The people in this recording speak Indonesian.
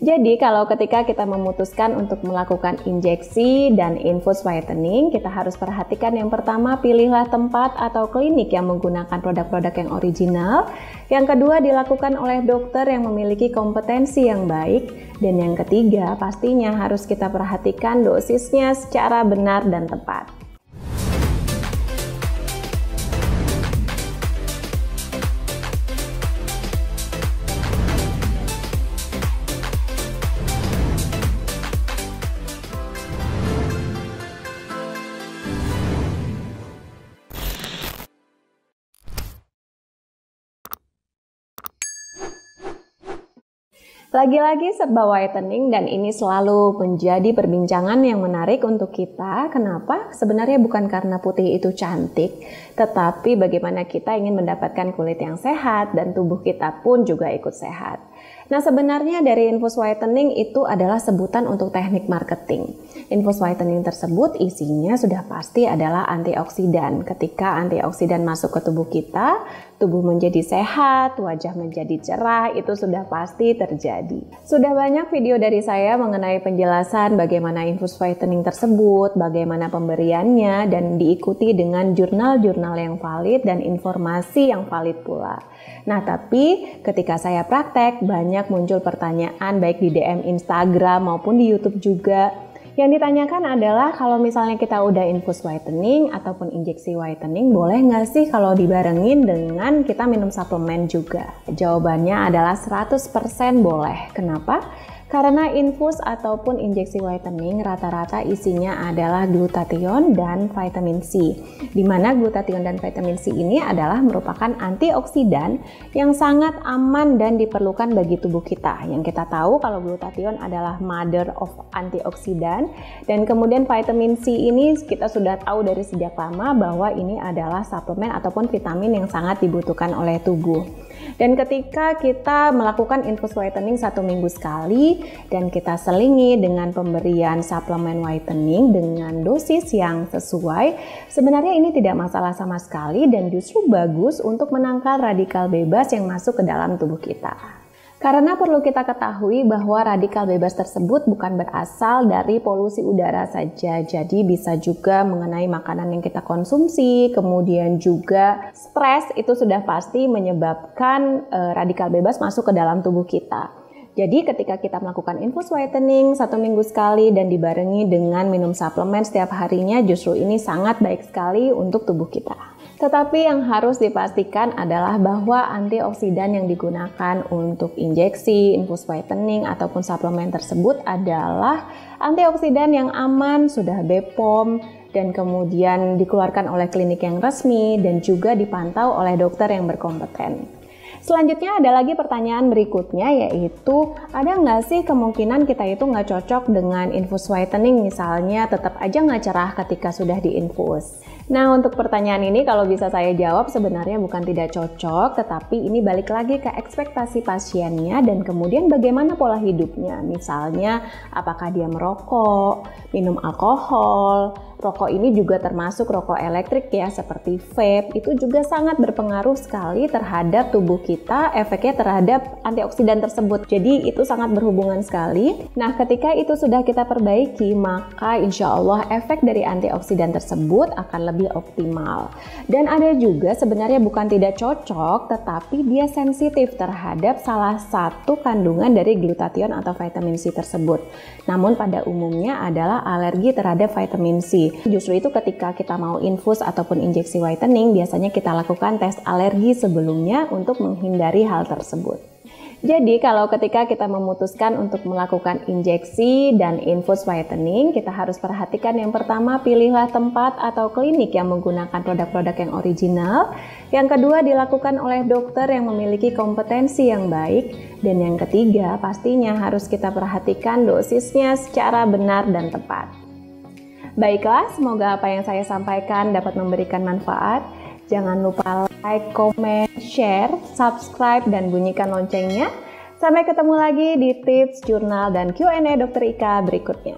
Jadi kalau ketika kita memutuskan untuk melakukan injeksi dan infus whitening, kita harus perhatikan yang pertama, pilihlah tempat atau klinik yang menggunakan produk-produk yang original. Yang kedua, dilakukan oleh dokter yang memiliki kompetensi yang baik. Dan yang ketiga, pastinya harus kita perhatikan dosisnya secara benar dan tepat. Lagi-lagi serba whitening dan ini selalu menjadi perbincangan yang menarik untuk kita. Kenapa? Sebenarnya bukan karena putih itu cantik, tetapi bagaimana kita ingin mendapatkan kulit yang sehat dan tubuh kita pun juga ikut sehat. Nah, sebenarnya dari infus whitening itu adalah sebutan untuk teknik marketing. Infus whitening tersebut isinya sudah pasti adalah antioksidan. Ketika antioksidan masuk ke tubuh kita, tubuh menjadi sehat, wajah menjadi cerah, itu sudah pasti terjadi. Sudah banyak video dari saya mengenai penjelasan bagaimana infus whitening tersebut, bagaimana pemberiannya, dan diikuti dengan jurnal-jurnal yang valid dan informasi yang valid pula. Nah, tapi ketika saya praktek, banyak muncul pertanyaan baik di DM Instagram maupun di YouTube juga. Yang ditanyakan adalah kalau misalnya kita udah infus whitening ataupun injeksi whitening, boleh nggak sih kalau dibarengin dengan kita minum suplemen juga? Jawabannya adalah 100% boleh. Kenapa? Karena infus ataupun injeksi whitening rata-rata isinya adalah glutathione dan vitamin C. Di mana glutathione dan vitamin C ini adalah merupakan antioksidan yang sangat aman dan diperlukan bagi tubuh kita. Yang kita tahu kalau glutathione adalah mother of antioksidan, dan kemudian vitamin C ini kita sudah tahu dari sejak lama bahwa ini adalah suplemen ataupun vitamin yang sangat dibutuhkan oleh tubuh. Dan ketika kita melakukan infus whitening 1 minggu sekali dan kita selingi dengan pemberian suplemen whitening dengan dosis yang sesuai, sebenarnya ini tidak masalah sama sekali dan justru bagus untuk menangkal radikal bebas yang masuk ke dalam tubuh kita. Karena perlu kita ketahui bahwa radikal bebas tersebut bukan berasal dari polusi udara saja, jadi bisa juga mengenai makanan yang kita konsumsi, kemudian juga stres itu sudah pasti menyebabkan radikal bebas masuk ke dalam tubuh kita. Jadi ketika kita melakukan infus whitening 1 minggu sekali dan dibarengi dengan minum suplemen setiap harinya, justru ini sangat baik sekali untuk tubuh kita. Tetapi yang harus dipastikan adalah bahwa antioksidan yang digunakan untuk injeksi, infus whitening, ataupun suplemen tersebut adalah antioksidan yang aman, sudah BPOM, dan kemudian dikeluarkan oleh klinik yang resmi dan juga dipantau oleh dokter yang berkompeten. Selanjutnya ada lagi pertanyaan berikutnya, yaitu ada nggak sih kemungkinan kita itu nggak cocok dengan infus whitening, misalnya tetap aja nggak cerah ketika sudah diinfus. Nah, untuk pertanyaan ini kalau bisa saya jawab sebenarnya bukan tidak cocok, tetapi ini balik lagi ke ekspektasi pasiennya dan kemudian bagaimana pola hidupnya. Misalnya apakah dia merokok, minum alkohol, rokok ini juga termasuk rokok elektrik ya seperti vape, itu juga sangat berpengaruh sekali terhadap tubuh kita, efeknya terhadap antioksidan tersebut. Jadi itu sangat berhubungan sekali. Nah, ketika itu sudah kita perbaiki, maka insya Allah efek dari antioksidan tersebut akan lebih optimal. Dan ada juga sebenarnya bukan tidak cocok, tetapi dia sensitif terhadap salah satu kandungan dari glutathione atau vitamin C tersebut. Namun pada umumnya adalah alergi terhadap vitamin C. Justru itu ketika kita mau infus ataupun injeksi whitening, biasanya kita lakukan tes alergi sebelumnya untuk menghindari hal tersebut. Jadi kalau ketika kita memutuskan untuk melakukan injeksi dan infus whitening, kita harus perhatikan yang pertama, pilihlah tempat atau klinik yang menggunakan produk-produk yang original. Yang kedua, dilakukan oleh dokter yang memiliki kompetensi yang baik. Dan yang ketiga, pastinya harus kita perhatikan dosisnya secara benar dan tepat. Baiklah, semoga apa yang saya sampaikan dapat memberikan manfaat. Jangan lupa like, comment, share, subscribe, dan bunyikan loncengnya. Sampai ketemu lagi di tips, jurnal, dan Q&A Dr. Ika berikutnya.